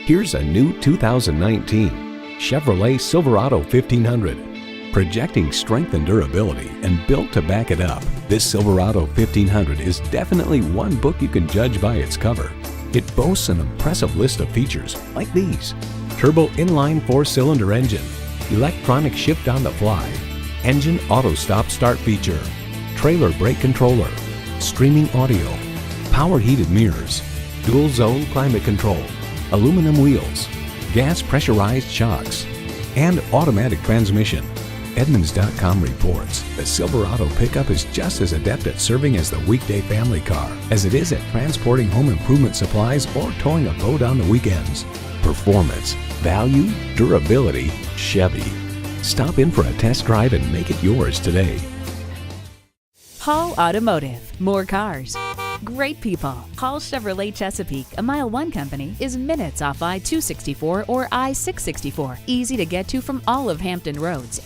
Here's a new 2019 Chevrolet Silverado 1500. Projecting strength and durability and built to back it up, this Silverado 1500 is definitely one book you can judge by its cover. It boasts an impressive list of features like these: turbo inline 4-cylinder engine, electronic shift on the fly, engine auto stop start feature, trailer brake controller, streaming audio, power heated mirrors, dual zone climate control, aluminum wheels, gas pressurized shocks, and automatic transmission. Edmunds.com reports the Silverado pickup is just as adept at serving as the weekday family car as it is at transporting home improvement supplies or towing a boat on the weekends. Performance, value, durability, Chevy. Stop in for a test drive and make it yours today. Hall Automotive. More cars, great people. Hall Chevrolet Chesapeake, a MileOne company, is minutes off I-264 or I-664. Easy to get to from all of Hampton roads.